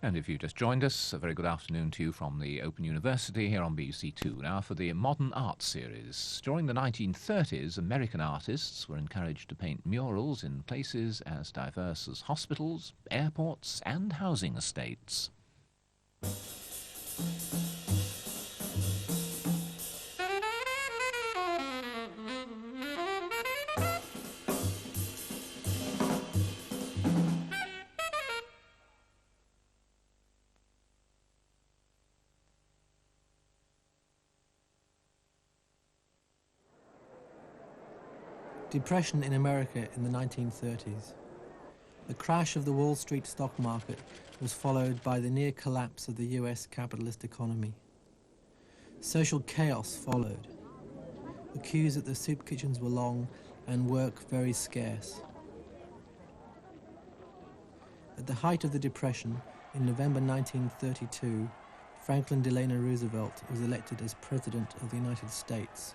And if you've just joined us, a very good afternoon to you from the Open University here on BBC Two. Now for the Modern Art Series. During the 1930s, American artists were encouraged to paint murals in places as diverse as hospitals, airports and housing estates. Depression in America in the 1930s. The crash of the Wall Street stock market was followed by the near collapse of the US capitalist economy. Social chaos followed. The queues at the soup kitchens were long and work very scarce. At the height of the Depression, in November 1932, Franklin Delano Roosevelt was elected as President of the United States.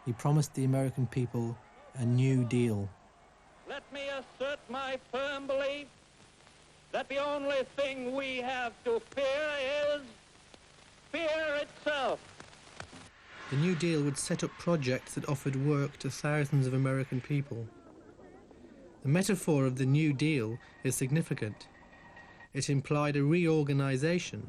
He promised the American people a New Deal. Let me assert my firm belief that the only thing we have to fear is fear itself. The New Deal would set up projects that offered work to thousands of American people. The metaphor of the New Deal is significant. It implied a reorganization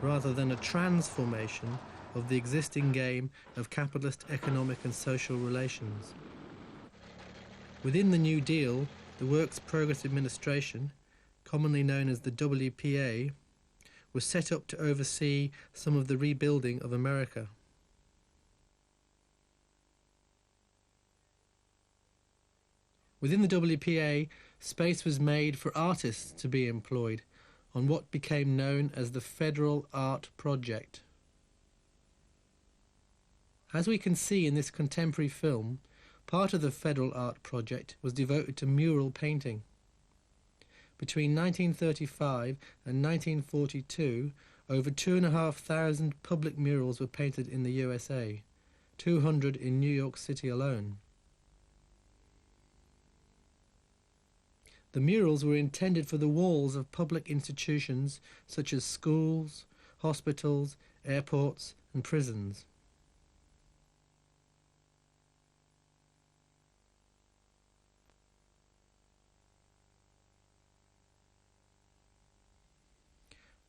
rather than a transformation of the existing game of capitalist economic and social relations. Within the New Deal, the Works Progress Administration, commonly known as the WPA, was set up to oversee some of the rebuilding of America. Within the WPA, space was made for artists to be employed on what became known as the Federal Art Project. As we can see in this contemporary film, part of the Federal Art Project was devoted to mural painting. Between 1935 and 1942, over 2,500 public murals were painted in the USA, 200 in New York City alone. The murals were intended for the walls of public institutions such as schools, hospitals, airports and prisons.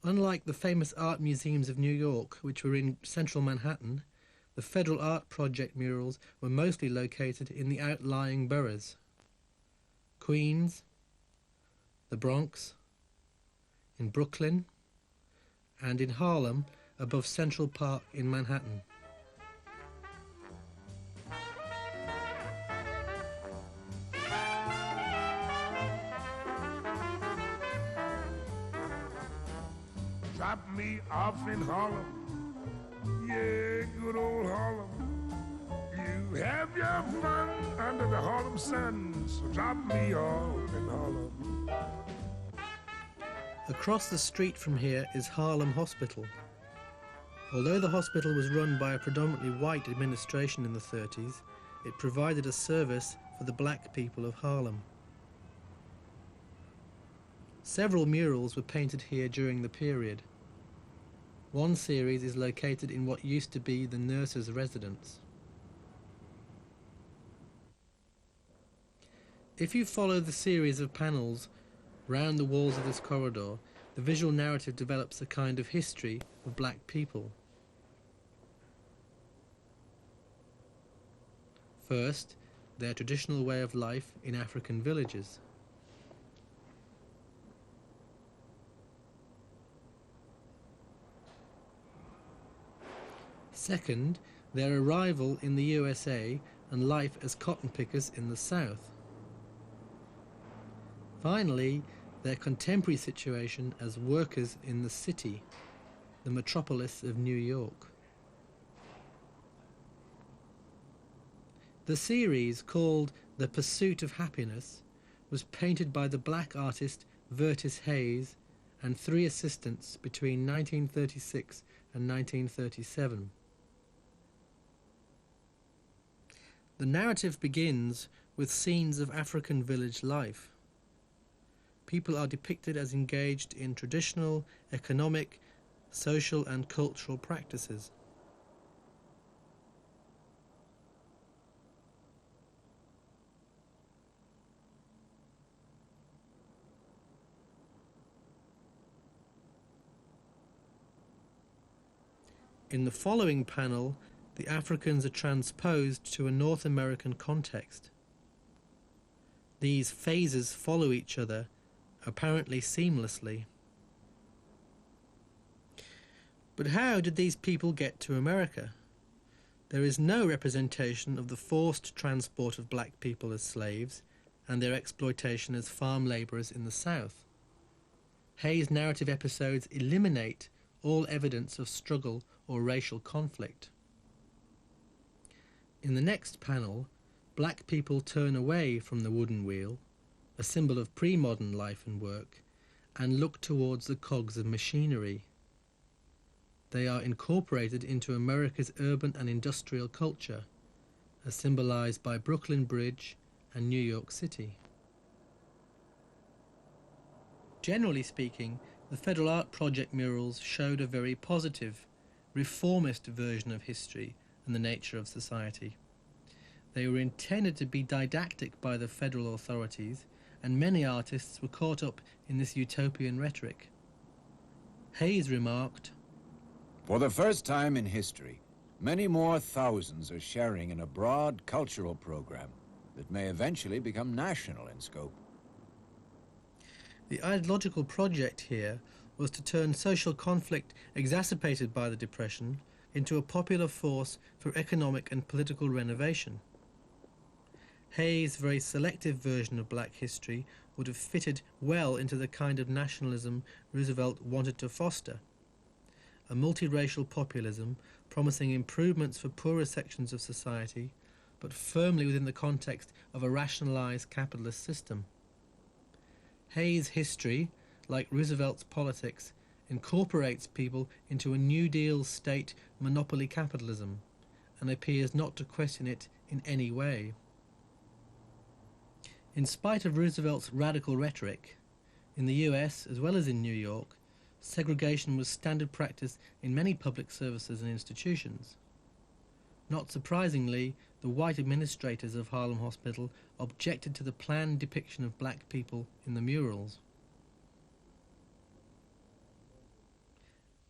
Unlike the famous art museums of New York, which were in central Manhattan, the Federal Art Project murals were mostly located in the outlying boroughs: Queens, the Bronx, in Brooklyn, and in Harlem above Central Park in Manhattan. Drop me off in Harlem, yeah, good old Harlem. You have your fun under the Harlem sun, so drop me off in Harlem. Across the street from here is Harlem Hospital. Although the hospital was run by a predominantly white administration in the 30s, it provided a service for the black people of Harlem. Several murals were painted here during the period. One series is located in what used to be the nurses' residence. If you follow the series of panels round the walls of this corridor, the visual narrative develops a kind of history of black people. First, their traditional way of life in African villages. Second, their arrival in the USA and life as cotton pickers in the South. Finally, their contemporary situation as workers in the city, the metropolis of New York. The series, called The Pursuit of Happiness, was painted by the black artist Vertis Hayes and 3 assistants between 1936 and 1937. The narrative begins with scenes of African village life. people are depicted as engaged in traditional, economic, social and cultural practices. In the following panel, the Africans are transposed to a North American context. These phases follow each other, apparently seamlessly. But how did these people get to America? There is no representation of the forced transport of black people as slaves and their exploitation as farm labourers in the South. Hayes' narrative episodes eliminate all evidence of struggle or racial conflict. In the next panel, black people turn away from the wooden wheel, a symbol of pre-modern life and work, and look towards the cogs of machinery. They are incorporated into America's urban and industrial culture, as symbolized by Brooklyn Bridge and New York City. Generally speaking, the Federal Art Project murals showed a very positive, reformist version of history and the nature of society. They were intended to be didactic by the federal authorities, and many artists were caught up in this utopian rhetoric. Hayes remarked, "For the first time in history, many more thousands are sharing in a broad cultural program that may eventually become national in scope." The ideological project here was to turn social conflict exacerbated by the Depression into a popular force for economic and political renovation. Hayes' very selective version of black history would have fitted well into the kind of nationalism Roosevelt wanted to foster, a multiracial populism promising improvements for poorer sections of society, but firmly within the context of a rationalized capitalist system. Hayes' history, like Roosevelt's politics, incorporates people into a New Deal state monopoly capitalism and appears not to question it in any way. In spite of Roosevelt's radical rhetoric, in the US as well as in New York, segregation was standard practice in many public services and institutions. Not surprisingly, the white administrators of Harlem Hospital objected to the planned depiction of black people in the murals.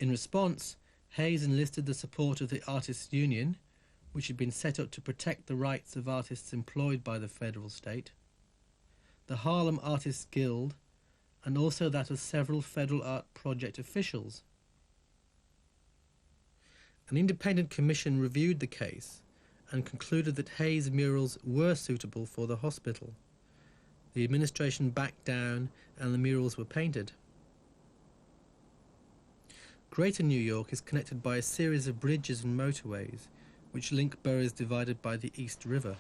In response, Hayes enlisted the support of the Artists' Union, which had been set up to protect the rights of artists employed by the federal state, the Harlem Artists Guild, and also that of several Federal Art Project officials. An independent commission reviewed the case and concluded that Hayes' murals were suitable for the hospital. The administration backed down and the murals were painted. Greater New York is connected by a series of bridges and motorways which link boroughs divided by the East River.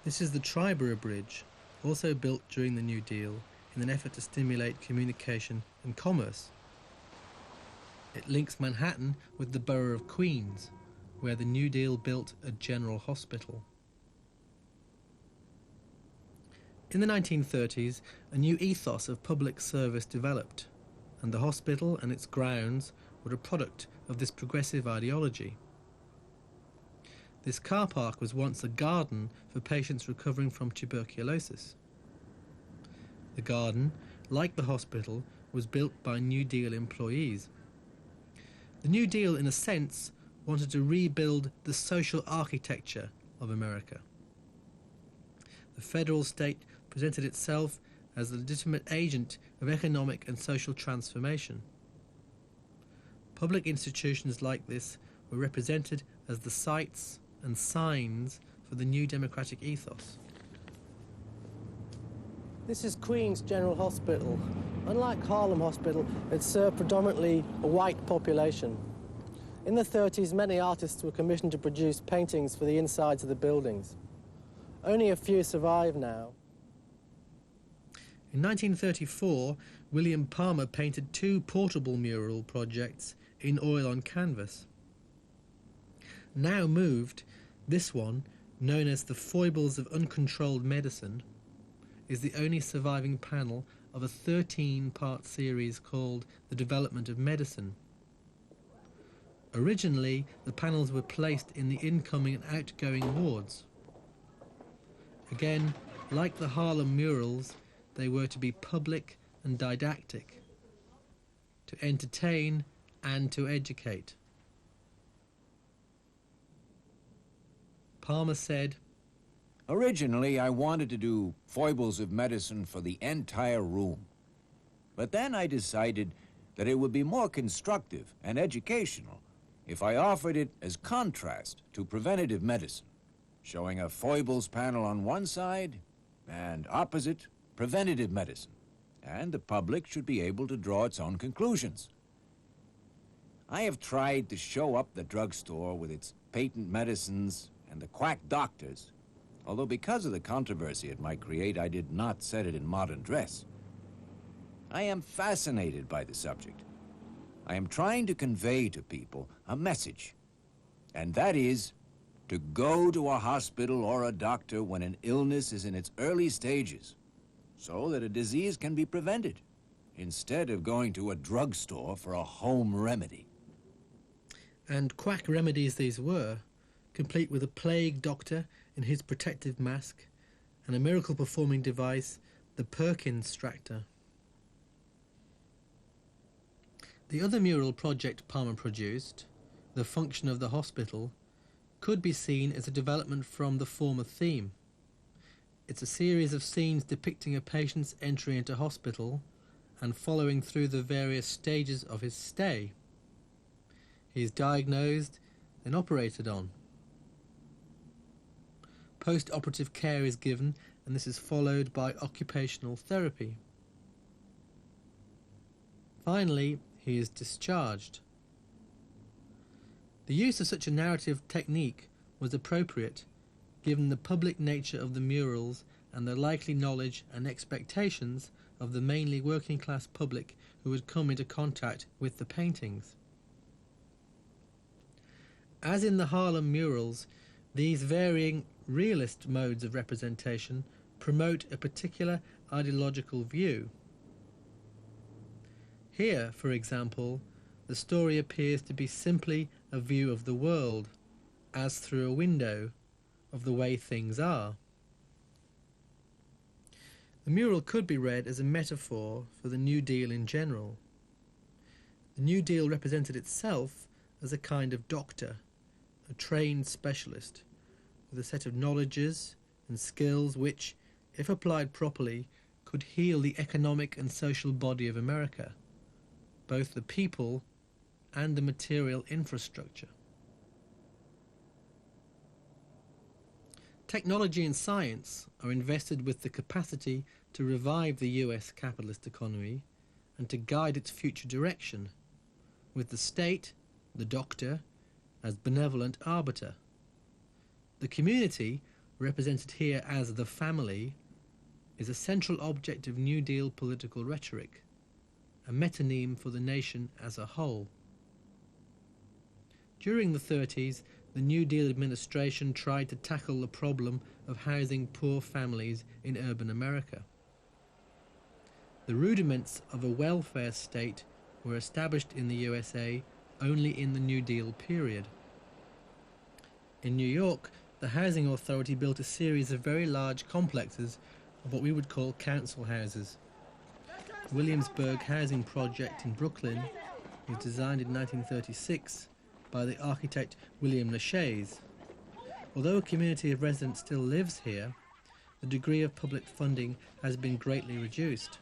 This is the Triborough Bridge, also built during the New Deal in an effort to stimulate communication and commerce. It links Manhattan with the borough of Queens, where the New Deal built a general hospital. In the 1930s, a new ethos of public service developed, and the hospital and its grounds were a product of this progressive ideology. This car park was once a garden for patients recovering from tuberculosis. The garden, like the hospital, was built by New Deal employees. The New Deal, in a sense, wanted to rebuild the social architecture of America. The federal state presented itself as the legitimate agent of economic and social transformation. Public institutions like this were represented as the sites and signs for the new democratic ethos. This is Queens General Hospital. Unlike Harlem Hospital, it served predominantly a white population. In the 30s, many artists were commissioned to produce paintings for the insides of the buildings. Only a few survive now. In 1934, William Palmer painted 2 portable mural projects in oil on canvas. Now moved, this one, known as The Foibles of Uncontrolled Medicine, is the only surviving panel of a 13-part series called The Development of Medicine. Originally, the panels were placed in the incoming and outgoing wards. Again, like the Harlem murals, they were to be public and didactic, to entertain and to educate. Palmer said, Originally, I wanted to do foibles of medicine for the entire room. But then I decided that it would be more constructive and educational if I offered it as contrast to preventative medicine, showing a foibles panel on one side and opposite preventative medicine, and the public should be able to draw its own conclusions. I have tried to show up the drugstore with its patent medicines and the quack doctors, although because of the controversy it might create, I did not set it in modern dress. I am fascinated by the subject. I am trying to convey to people a message, and that is to go to a hospital or a doctor when an illness is in its early stages, so that a disease can be prevented, instead of going to a drugstore for a home remedy. And quack remedies these were, complete with a plague doctor in his protective mask and a miracle-performing device, the Perkins Stractor. The other mural project Palmer produced, The Function of the Hospital, could be seen as a development from the former theme. It's a series of scenes depicting a patient's entry into hospital and following through the various stages of his stay. He is diagnosed, then operated on. Post-operative care is given, and this is followed by occupational therapy. Finally, he is discharged. The use of such a narrative technique was appropriate, given the public nature of the murals and the likely knowledge and expectations of the mainly working-class public who had come into contact with the paintings. As in the Harlem murals, these varying realist modes of representation promote a particular ideological view. Here, for example, the story appears to be simply a view of the world, as through a window, of the way things are. The mural could be read as a metaphor for the New Deal in general. The New Deal represented itself as a kind of doctor, a trained specialist, with a set of knowledges and skills which, if applied properly, could heal the economic and social body of America, both the people and the material infrastructure. Technology and science are invested with the capacity to revive the US capitalist economy and to guide its future direction, with the state, the doctor, as benevolent arbiter. The community, represented here as the family, is a central object of New Deal political rhetoric, a metonym for the nation as a whole. During the 30s, the New Deal administration tried to tackle the problem of housing poor families in urban America. The rudiments of a welfare state were established in the USA only in the New Deal period. In New York, the Housing Authority built a series of very large complexes of what we would call council houses. The Williamsburg Housing Project in Brooklyn was designed in 1936 by the architect William Lachey's. Although a community of residents still lives here, the degree of public funding has been greatly reduced.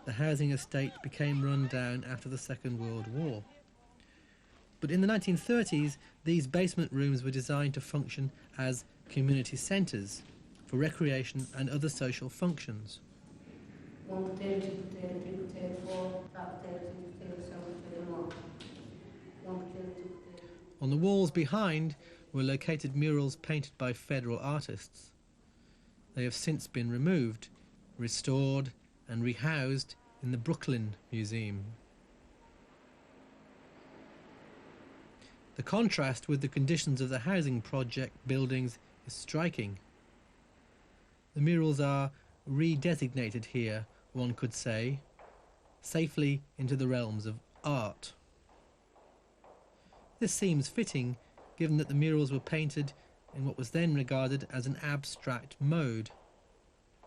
The housing estate became run down after the Second World War. But in the 1930s, these basement rooms were designed to function as community centres for recreation and other social functions. On the walls behind were located murals painted by federal artists. They have since been removed, restored and rehoused in the Brooklyn Museum. The contrast with the conditions of the housing project buildings is striking. The murals are redesignated here, one could say, safely into the realms of art. This seems fitting, given that the murals were painted in what was then regarded as an abstract mode,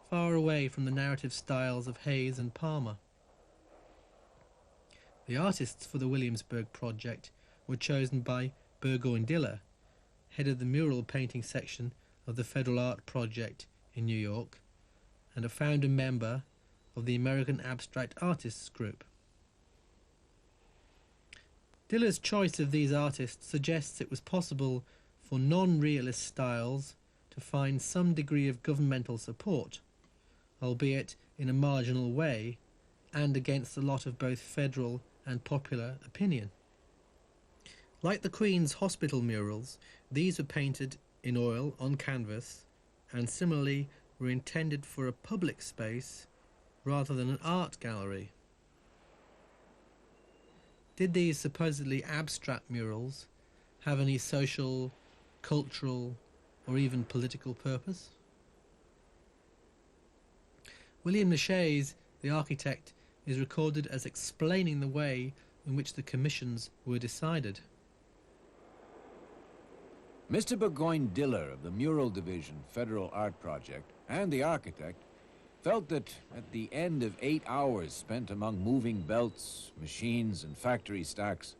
far away from the narrative styles of Hayes and Palmer. The artists for the Williamsburg project were chosen by Burgoyne Diller, head of the mural painting section of the Federal Art Project in New York, and a founder member of the American Abstract Artists Group. Diller's choice of these artists suggests it was possible for non-realist styles to find some degree of governmental support, albeit in a marginal way and against a lot of both federal and popular opinion. Like the Queen's Hospital murals, these were painted in oil on canvas and similarly were intended for a public space rather than an art gallery. Did these supposedly abstract murals have any social, cultural, or even political purpose? William Lachey's, the architect, is recorded as explaining the way in which the commissions were decided. Mr. Burgoyne Diller of the Mural Division Federal Art Project and the architect felt that at the end of 8 hours spent among moving belts, machines, and factory stacks,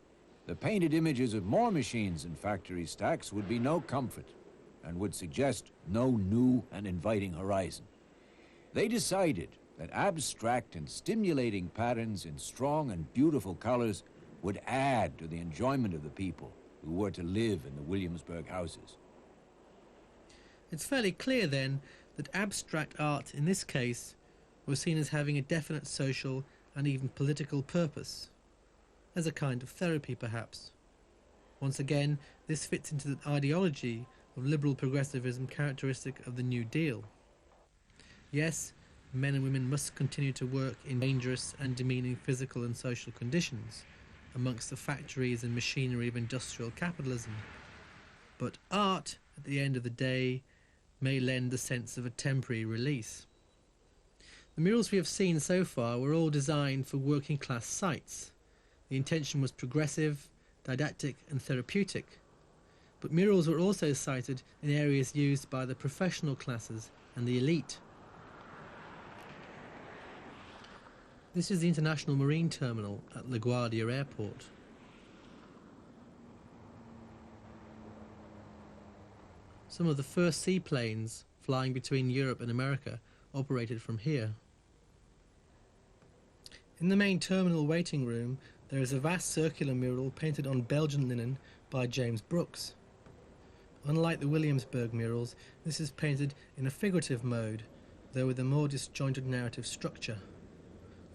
the painted images of more machines and factory stacks would be no comfort and would suggest no new and inviting horizon. They decided that abstract and stimulating patterns in strong and beautiful colors would add to the enjoyment of the people who were to live in the Williamsburg houses. It's fairly clear then that abstract art in this case was seen as having a definite social and even political purpose, as a kind of therapy perhaps. Once again, this fits into the ideology of liberal progressivism characteristic of the New Deal. Yes, men and women must continue to work in dangerous and demeaning physical and social conditions amongst the factories and machinery of industrial capitalism, but art, at the end of the day, may lend the sense of a temporary release. The murals we have seen so far were all designed for working class sites. The intention was progressive, didactic and therapeutic, but murals were also sited in areas used by the professional classes and the elite. This is the International Marine Terminal at LaGuardia Airport. Some of the first seaplanes flying between Europe and America operated from here. In the main terminal waiting room, there is a vast circular mural painted on Belgian linen by James Brooks. Unlike the Williamsburg murals, this is painted in a figurative mode, though with a more disjointed narrative structure.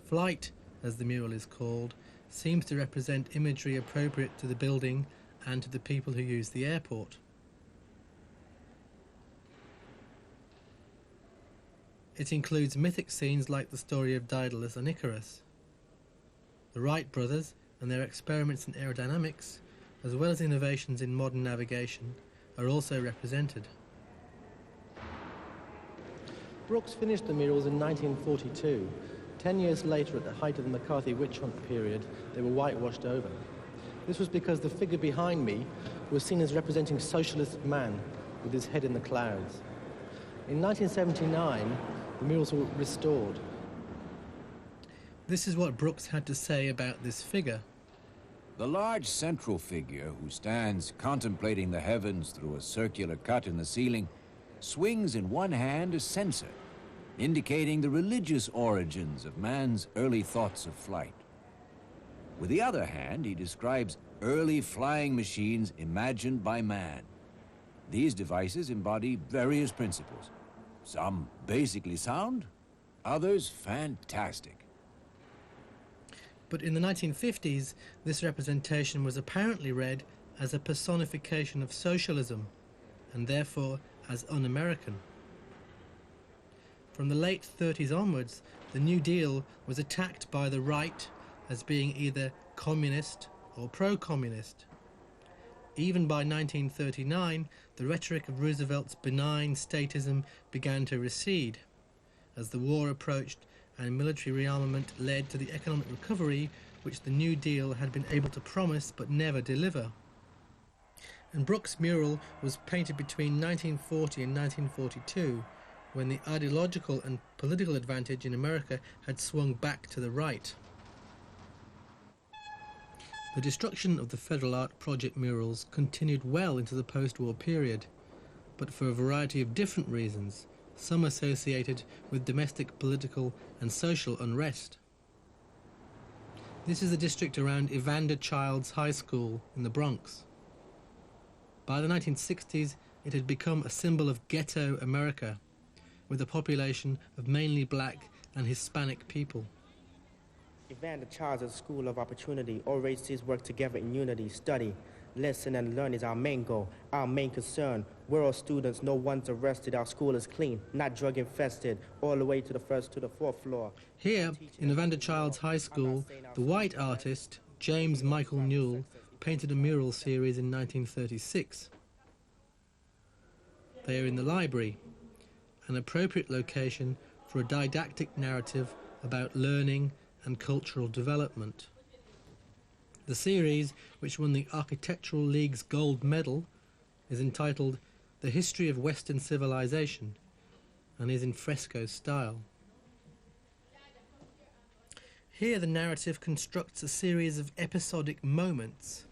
Flight, as the mural is called, seems to represent imagery appropriate to the building and to the people who use the airport. It includes mythic scenes like the story of Daedalus and Icarus. The Wright brothers and their experiments in aerodynamics, as well as innovations in modern navigation, are also represented. Brooks finished the murals in 1942. 10 years later, at the height of the McCarthy witch hunt period, they were whitewashed over. This was because the figure behind me was seen as representing socialist man with his head in the clouds. In 1979, the murals were restored. This is what Brooks had to say about this figure. The large central figure, who stands contemplating the heavens through a circular cut in the ceiling, swings in one hand a censer, indicating the religious origins of man's early thoughts of flight. With the other hand, he describes early flying machines imagined by man. These devices embody various principles, some basically sound, others fantastic. But in the 1950s, this representation was apparently read as a personification of socialism, and therefore as un-American. From the late 30s onwards, the New Deal was attacked by the right as being either communist or pro-communist. Even by 1939, the rhetoric of Roosevelt's benign statism began to recede, as the war approached and military rearmament led to the economic recovery which the New Deal had been able to promise but never deliver. And Brooks' mural was painted between 1940 and 1942, when the ideological and political advantage in America had swung back to the right. The destruction of the Federal Art Project murals continued well into the post-war period, but for a variety of different reasons, some associated with domestic political and social unrest. This is the district around Evander Childs High School in the Bronx. By the 1960s, it had become a symbol of ghetto America, with a population of mainly black and Hispanic people. Evander Childs is a school of opportunity. All races work together in unity. Study, listen, and learn is our main goal, our main concern. We're all students, no one's arrested. Our school is clean, not drug infested, all the way to the first to the fourth floor. Here, in Evander Childs High School, the white artist, James Michael Newell, painted a mural series in 1936. They are in the library, an appropriate location for a didactic narrative about learning and cultural development. The series, which won the Architectural League's Gold Medal, is entitled The History of Western Civilization and is in fresco style. Here the narrative constructs a series of episodic moments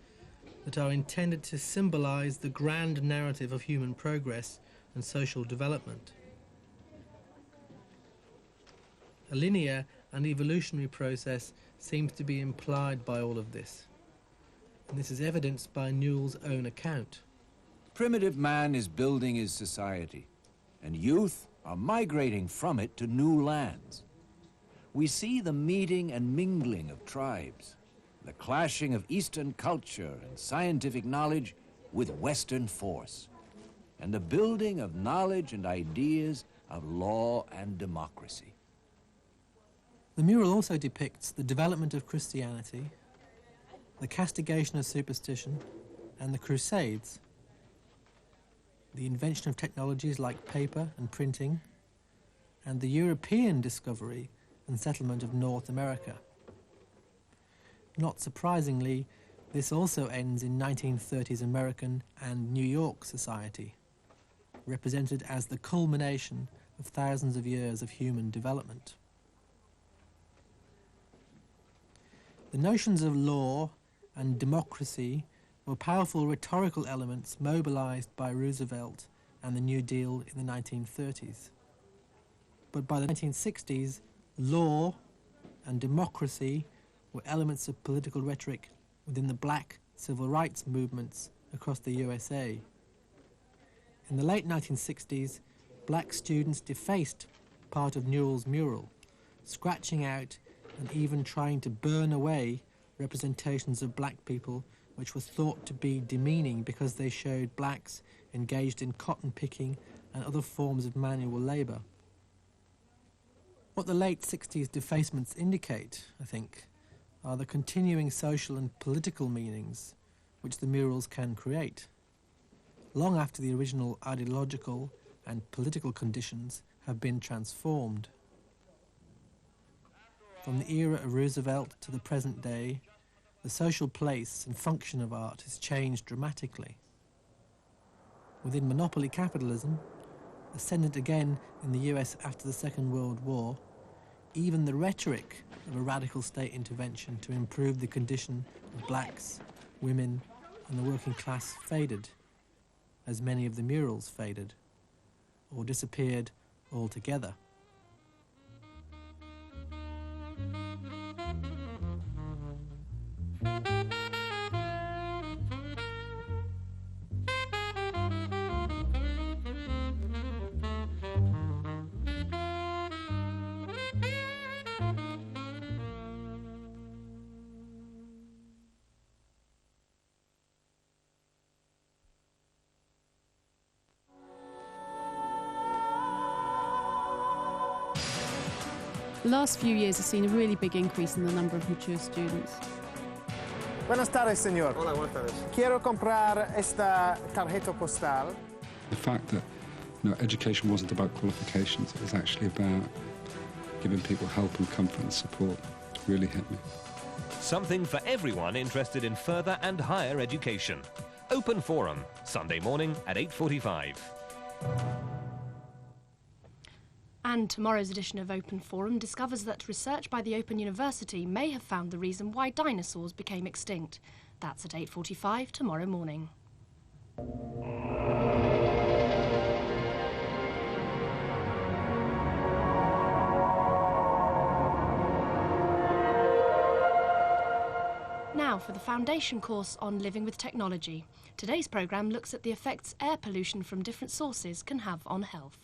that are intended to symbolize the grand narrative of human progress and social development. A linear and evolutionary process seems to be implied by all of this, and this is evidenced by Newell's own account. Primitive man is building his society, and youth are migrating from it to new lands. We see the meeting and mingling of tribes, the clashing of Eastern culture and scientific knowledge with Western force, and the building of knowledge and ideas of law and democracy. The mural also depicts the development of Christianity, the castigation of superstition, and the Crusades, the invention of technologies like paper and printing, and the European discovery and settlement of North America. Not surprisingly, this also ends in 1930s American and New York society, represented as the culmination of thousands of years of human development. The notions of law and democracy were powerful rhetorical elements mobilized by Roosevelt and the New Deal in the 1930s. But by the 1960s, law and democracy were elements of political rhetoric within the black civil rights movements across the USA. In the late 1960s, black students defaced part of Newell's mural, scratching out and even trying to burn away representations of black people which were thought to be demeaning because they showed blacks engaged in cotton picking and other forms of manual labour. What the late 60s defacements indicate, I think, are the continuing social and political meanings which the murals can create, long after the original ideological and political conditions have been transformed. From the era of Roosevelt to the present day, the social place and function of art has changed dramatically. Within monopoly capitalism, ascendant again in the US after the Second World War, even the rhetoric of a radical state intervention to improve the condition of blacks, women, and the working class faded, as many of the murals faded, or disappeared altogether. The last few years have seen a really big increase in the number of mature students. Buenas tardes, señor. Hola, buenas tardes. Quiero comprar esta tarjeta postal. The fact that education wasn't about qualifications, it was actually about giving people help and comfort and support really hit me. Something for everyone interested in further and higher education. Open Forum, Sunday morning at 8:45. And tomorrow's edition of Open Forum discovers that research by the Open University may have found the reason why dinosaurs became extinct. That's at 8:45 tomorrow morning. Now for the foundation course on living with technology. Today's programme looks at the effects air pollution from different sources can have on health.